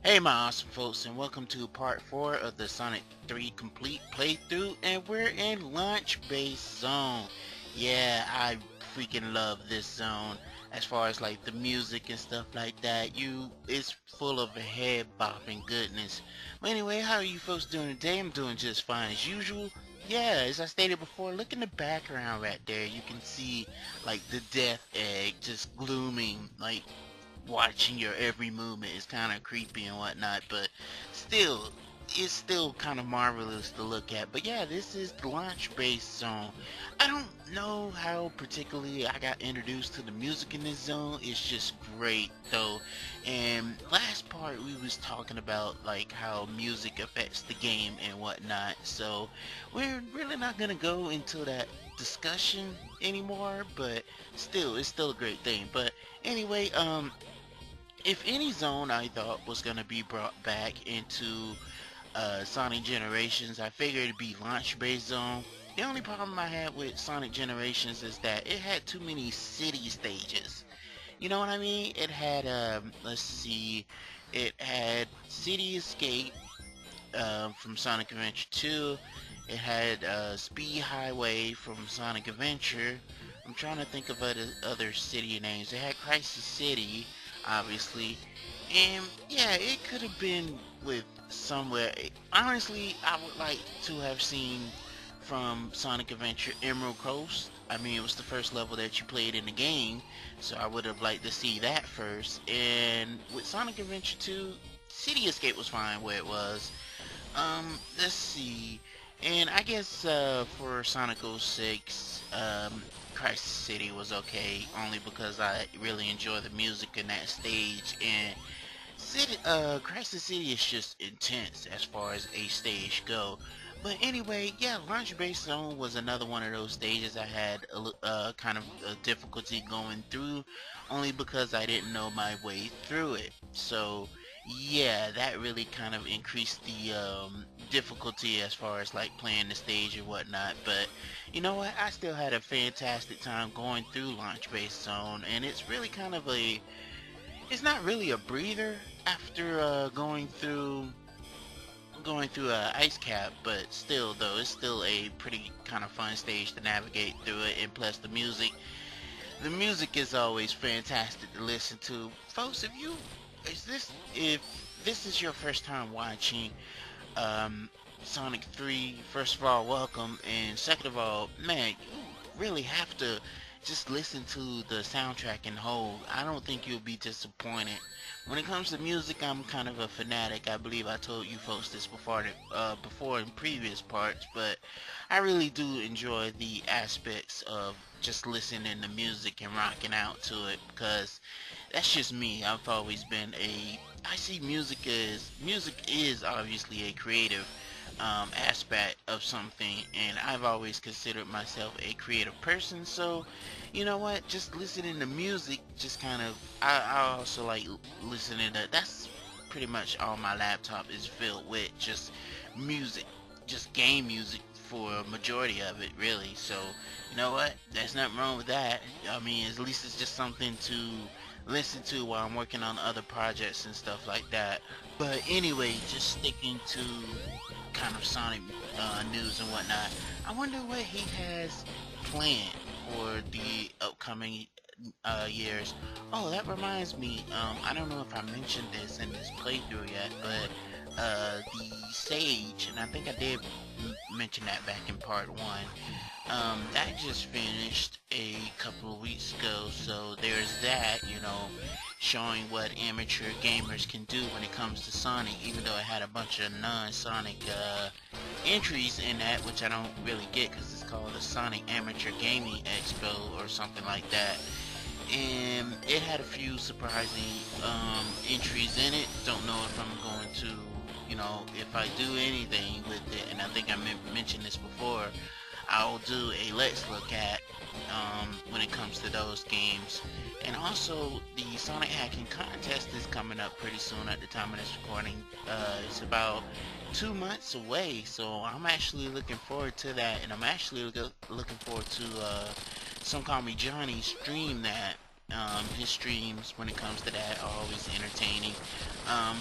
Hey my awesome folks, and welcome to part 4 of the Sonic 3 complete playthrough, and we're in Launch Base Zone. Yeah, I freaking love this zone. As far as like the music and stuff like that, it's full of head bopping goodness. But anyway, how are you folks doing today? I'm doing just fine as usual. Yeah, as I stated before, look in the background right there. You can see like the death egg just glooming, like watching your every movement is kind of creepy and whatnot, but still, it's still kind of marvelous to look at. But yeah, this is the launch base zone. I don't know how particularly I got introduced to the music in this zone. It's just great though. And last part we was talking about like how music affects the game and whatnot. So we're really not gonna go into that discussion anymore, but still, it's still a great thing. But anyway, if any zone I thought was going to be brought back into Sonic Generations, I figured it'd be Launch Base Zone. The only problem I had with Sonic Generations is that it had too many city stages. You know what I mean? It had, let's see, it had City Escape from Sonic Adventure 2. It had Speed Highway from Sonic Adventure. I'm trying to think of other city names. It had Crisis City, obviously. And yeah, it could have been with somewhere. Honestly, I would like to have seen from Sonic Adventure Emerald Coast. I mean, it was the first level that you played in the game, so I would have liked to see that first. And with Sonic Adventure 2, City Escape was fine where it was. Let's see. And I guess for Sonic 06, Crisis City was okay, only because I really enjoy the music in that stage. And Crisis City is just intense as far as a stage go. But anyway, yeah, Launch Base Zone was another one of those stages I had kind of a difficulty going through, only because I didn't know my way through it. So yeah, that really kind of increased the difficulty as far as like playing the stage and whatnot. But you know what? I still had a fantastic time going through Launch Base Zone, and it's really kind of it's not really a breather after going through a ice cap, but still though, it's still a pretty kind of fun stage to navigate through it. And plus the music is always fantastic to listen to. Folks, if this is your first time watching um, Sonic 3, first of all, welcome, and second of all, man, you really have to just listen to the soundtrack in whole. I don't think you'll be disappointed. When it comes to music, I'm kind of a fanatic. I believe I told you folks this before in previous parts, but I really do enjoy the aspects of just listening to music and rocking out to it, because that's just me. I've always been I see music is obviously a creative aspect of something, and I've always considered myself a creative person. So you know what, just listening to music just kind of, I also like listening to, that's pretty much all my laptop is filled with, just music, just game music for a majority of it, really. So you know what, there's nothing wrong with that. I mean, at least it's just something to listen to while I'm working on other projects and stuff like that. But anyway, just sticking to kind of Sonic news and whatnot, I wonder what he has planned for the upcoming years. Oh, that reminds me, I don't know if I mentioned this in this playthrough yet, but the Sage, and I think I did mention that back in part 1, that just finished a couple of weeks ago, so there's that, showing what amateur gamers can do when it comes to Sonic, even though it had a bunch of non-Sonic entries in that, which I don't really get because it's called the Sonic Amateur Gaming Expo or something like that. And it had a few surprising entries in it. Don't know if I'm going to, if I do anything with it, and I think I mentioned this before, I'll do a let's look at when it comes to those games. And also, the Sonic Hacking Contest is coming up pretty soon at the time of this recording. It's about 2 months away, so I'm actually looking forward to that, and I'm actually looking forward to Some Call Me Johnny stream that His streams when it comes to that are always entertaining.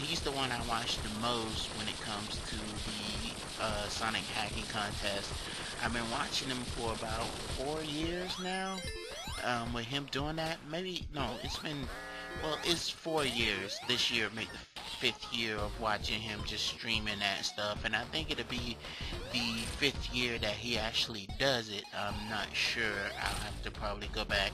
He's the one I watch the most when it comes to the Sonic hacking contest. I've been watching him for about 4 years now. With him doing that, maybe no, it's been, well, it's 4 years. This year make the fifth year of watching him just streaming that stuff, and I think it'll be the fifth year that he actually does it. I'm not sure. I'll have to probably go back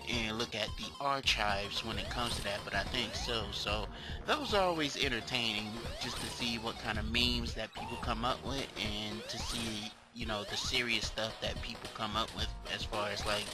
and look at the archives when it comes to that, but I think so. So those are always entertaining, just to see what kind of memes that people come up with, and to see, you know, the serious stuff that people come up with as far as like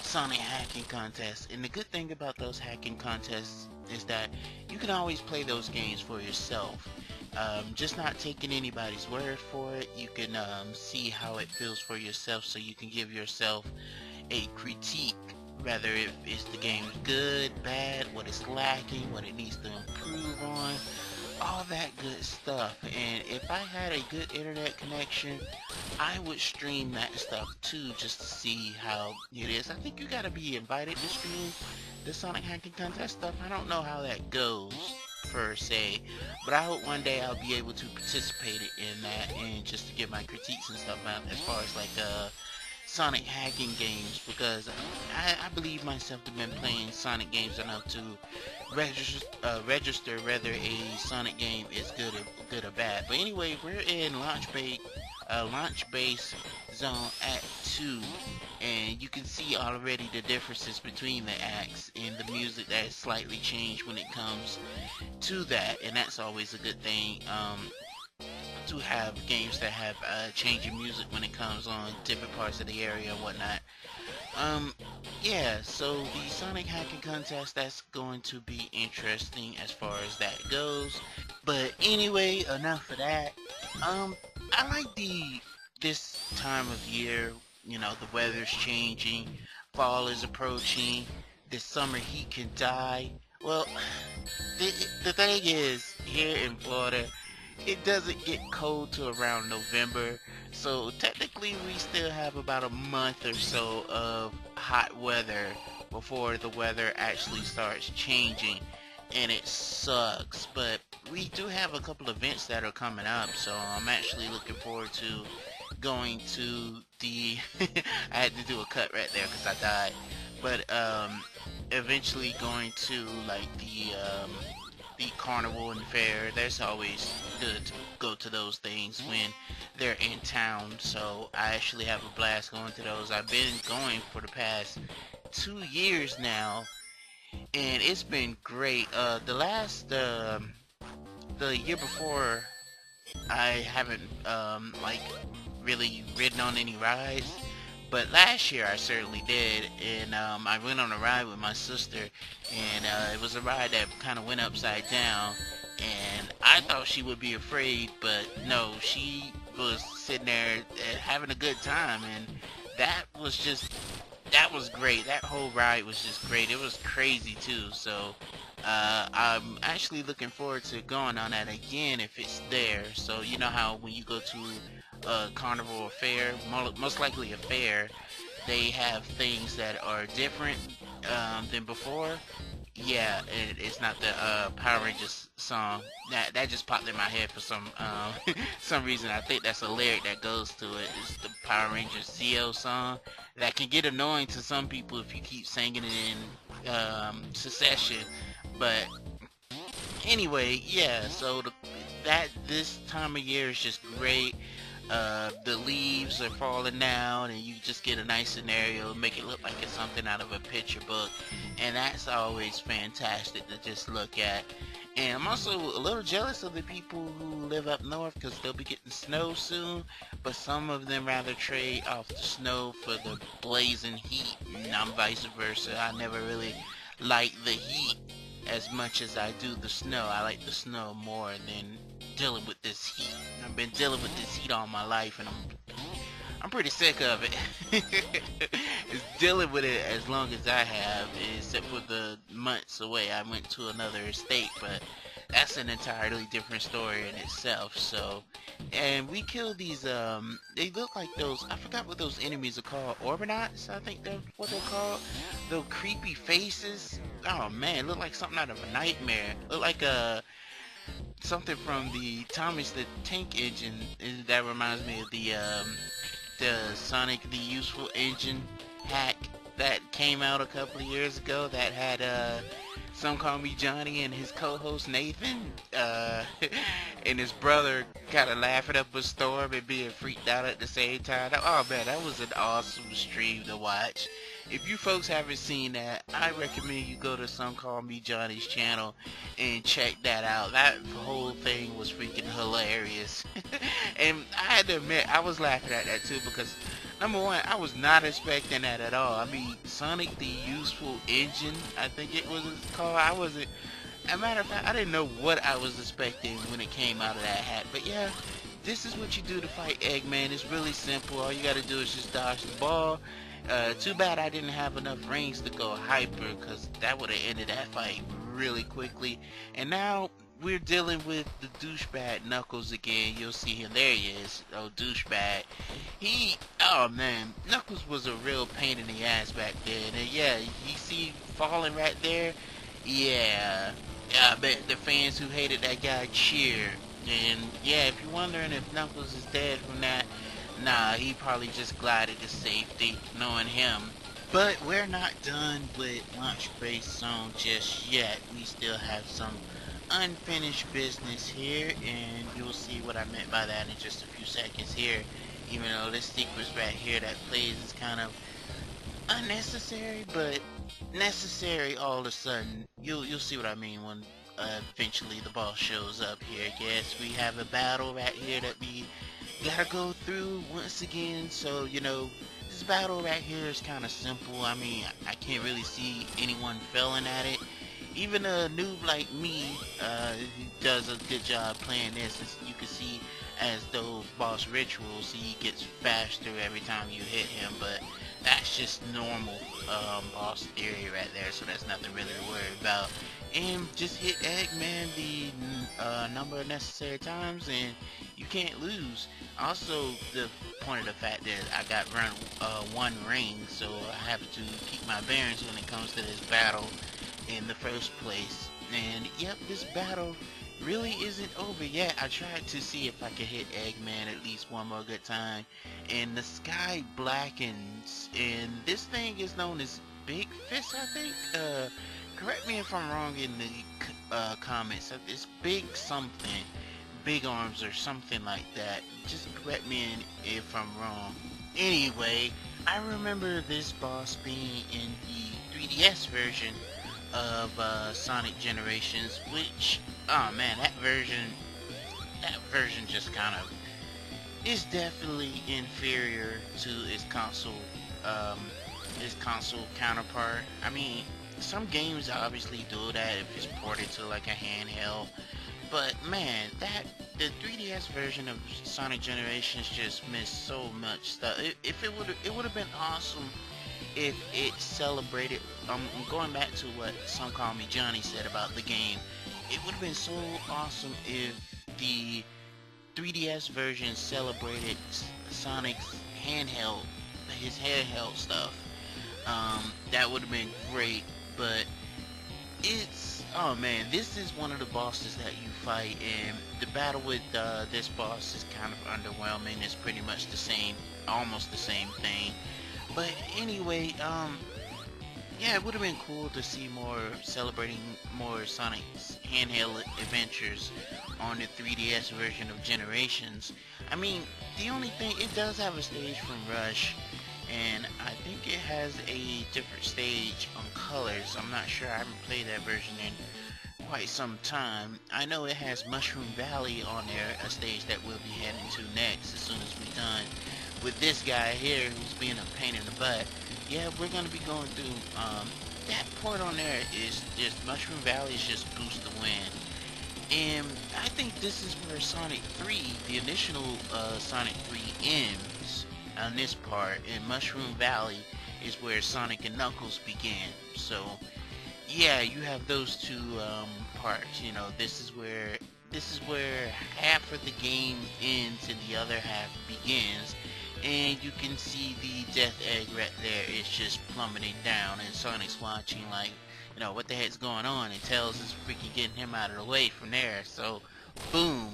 Sonic hacking contests. And the good thing about those hacking contests is that you can always play those games for yourself. Just not taking anybody's word for it. You can see how it feels for yourself, so you can give yourself a critique, whether if is the game good, bad, what it's lacking, what it needs to improve on, all that good stuff. And if I had a good internet connection, I would stream that stuff too, just to see how it is. I think you gotta be invited to stream the Sonic hacking contest stuff. I don't know how that goes per se, but I hope one day I'll be able to participate in that, and just to give my critiques and stuff out as far as like Sonic hacking games, because I believe myself to have been playing Sonic games enough to register whether a Sonic game is good or bad. But anyway, we're in launch base zone Act 2, and you can see already the differences between the acts and the music that is slightly changed when it comes to that, and that's always a good thing. To have games that have changing music when it comes on different parts of the area and whatnot. Yeah, so the Sonic hacking contest, that's going to be interesting as far as that goes. But anyway, enough of that. I like this time of year. You know, the weather's changing, fall is approaching, the summer heat can die. Well, the thing is, here in Florida, it doesn't get cold till around November, so technically we still have about a month or so of hot weather before the weather actually starts changing, and it sucks. But we do have a couple events that are coming up, so I'm actually looking forward to going to the I had to do a cut right there because I died, but eventually going to like the carnival and fair. That's always good to go to those things when they're in town, so I actually have a blast going to those. I've been going for the past 2 years now, and it's been great. The year before, I haven't like really ridden on any rides, but last year I certainly did, and I went on a ride with my sister, and it was a ride that kind of went upside down, and I thought she would be afraid, but no, she was sitting there having a good time, and that was just, that was great. That whole ride was just great. It was crazy too, so I'm actually looking forward to going on that again if it's there. So you know how when you go to a carnival or fair, most likely a fair, they have things that are different than before. Yeah, it's not the Power Rangers song that just popped in my head for some some reason. I think that's a lyric that goes to it. It's the Power Rangers CO song that can get annoying to some people if you keep singing it in succession. But anyway, yeah. So that this time of year is just great. The leaves are falling down, and you just get a nice scenario, make it look like it's something out of a picture book, and that's always fantastic to just look at. And I'm also a little jealous of the people who live up north, because they'll be getting snow soon, but some of them rather trade off the snow for the blazing heat, and I'm vice versa. I never really liked the heat as much as I do the snow. I like the snow more than dealing with this heat. I've been dealing with this heat all my life, and I'm pretty sick of it. It's dealing with it as long as I have, except for the months away. I went to another state, but that's an entirely different story in itself. So, and we kill these, they look like those, I forgot what those enemies are called, Orbinauts, I think that's what they're called. Those creepy faces. Oh man, look like something out of a nightmare. Look like something from the Thomas the Tank Engine. That reminds me of the Sonic the Useful Engine hack that came out a couple of years ago that had Some Call Me Johnny and his co-host Nathan and his brother kind of laughing up a storm and being freaked out at the same time. Oh man, that was an awesome stream to watch. If you folks haven't seen that, I recommend you go to Some Call Me Johnny's channel and check that out. That whole thing was freaking hilarious. And I had to admit, I was laughing at that too because number one, I was not expecting that at all. I mean, Sonic the Useful Engine, I think it was called. I wasn't, as a matter of fact, I didn't know what I was expecting when it came out of that hat. But yeah, this is what you do to fight Eggman. It's really simple. All you gotta do is just dodge the ball. Too bad I didn't have enough rings to go hyper, because that would have ended that fight really quickly. And now we're dealing with the douchebag Knuckles again. You'll see him. There he is. Oh, douchebag. Oh man, Knuckles was a real pain in the ass back then. And yeah, you see falling right there? Yeah. I bet the fans who hated that guy cheered. And yeah, if you're wondering if Knuckles is dead from that, nah, he probably just glided to safety, knowing him. But we're not done with Launch Base Zone just yet. We still have some unfinished business here, and you'll see what I meant by that in just a few seconds here. Even though this sequence right here that plays is kind of unnecessary, but necessary all of a sudden. You'll see what I mean when eventually the boss shows up here. Yes, we have a battle right here that we gotta go through once again. So you know, this battle right here is kind of simple. I mean, I can't really see anyone failing at it. Even a noob like me, who does a good job playing this, as you can see, as those boss rituals, he gets faster every time you hit him. But that's just normal boss theory right there, so that's nothing really to worry about. And just hit Eggman the number of necessary times, and you can't lose. Also, the point of the fact that I got one ring, so I have to keep my bearings when it comes to this battle in the first place. And yep, this battle really isn't over yet. I tried to see if I could hit Eggman at least one more good time, and the sky blackens, and this thing is known as Big Fist, I think. Correct me if I'm wrong in the comments. It's big something, big arms or something like that. Just correct me if I'm wrong. Anyway, I remember this boss being in the 3DS version of Sonic Generations, which, oh man, that version just kind of is definitely inferior to its console counterpart. I mean, some games obviously do that if it's ported to like a handheld, but man, the 3DS version of Sonic Generations just missed so much stuff. It would have been awesome if it celebrated. I'm going back to what Some Call Me Johnny said about the game. It would have been so awesome if the 3DS version celebrated Sonic's his handheld stuff. That would have been great, but oh man, this is one of the bosses that you fight, and the battle with this boss is kind of underwhelming. It's pretty much the same, almost the same thing. But anyway, yeah, it would have been cool to see celebrating more Sonic's handheld adventures on the 3DS version of Generations. I mean, the only thing, it does have a stage from Rush, and I think it has a different stage on Colors. I'm not sure, I haven't played that version in quite some time. I know it has Mushroom Valley on there, a stage that we'll be heading to next as soon as we're done with this guy here who's being a pain in the butt. Yeah, we're going to be going through, that part on there is just, Mushroom Valley is just boost the win. And I think this is where Sonic 3, the initial Sonic 3 ends on this part, and Mushroom Valley is where Sonic and Knuckles begin. So yeah, you have those two parts. You know, this is where half of the game ends and the other half begins, and you can see the death egg right there. It's just plummeting down, and Sonic's watching like, what the heck's going on? And Tails is freaking getting him out of the way from there. So, boom,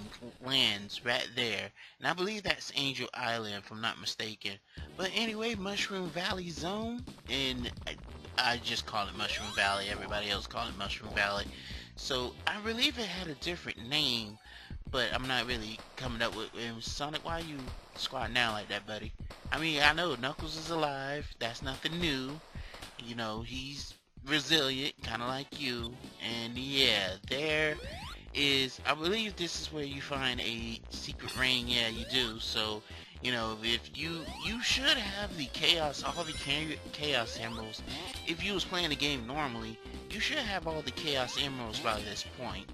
lands right there, and I believe that's Angel Island, if I'm not mistaken. But anyway, Mushroom Valley Zone, and I just call it Mushroom Valley. Everybody else call it Mushroom Valley. So I believe it had a different name, but I'm not really coming up with. And Sonic, why you squatting down like that, buddy? I mean, I know Knuckles is alive. That's nothing new. He's resilient, kind of like you. And yeah, there is, I believe this is where you find a secret ring. Yeah, you do. So, if you should have the chaos, all the chaos emeralds. If you was playing the game normally, you should have all the chaos emeralds by this point,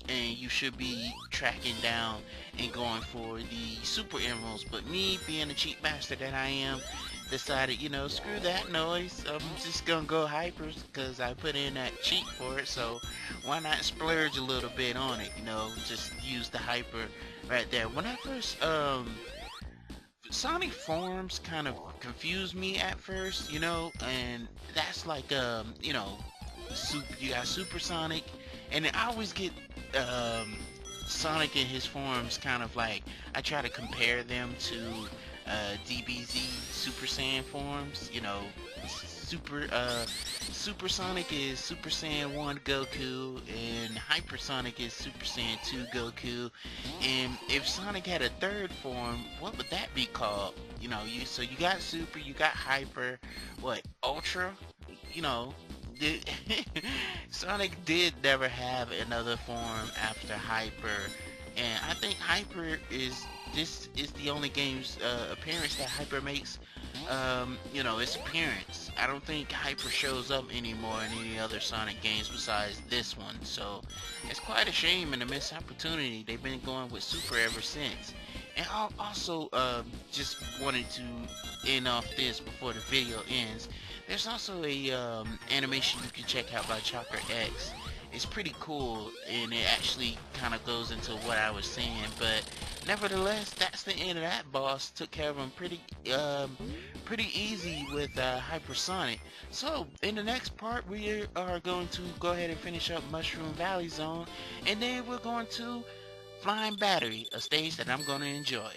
and you should be tracking down and going for the super emeralds. But me, being a cheap bastard that I am, decided, screw that noise. I'm just gonna go hypers because I put in that cheat for it. So why not splurge a little bit on it? Just use the hyper right there. When I first Sonic forms kind of confused me at first, and that's like you got Super Sonic, and I always get Sonic in his forms kind of like, I try to compare them to DBZ Super Saiyan forms. Super Sonic is Super Saiyan 1 Goku, and Hyper Sonic is Super Saiyan 2 Goku. And if Sonic had a third form, what would that be called? You got Super, you got Hyper, what, Ultra? You know, did, Sonic did never have another form after Hyper, and I think Hyper is this is the only game's appearance that Hyper makes. Its appearance. I don't think Hyper shows up anymore in any other Sonic games besides this one. So it's quite a shame and a missed opportunity. They've been going with Super ever since. And I also just wanted to end off this before the video ends. There's also a animation you can check out by Chalker X. It's pretty cool, and it actually kind of goes into what I was saying. But nevertheless, that's the end of that boss. Took care of him pretty easy with Hypersonic. So in the next part, we are going to go ahead and finish up Mushroom Valley Zone, and then we're going to Flying Battery, a stage that I'm going to enjoy.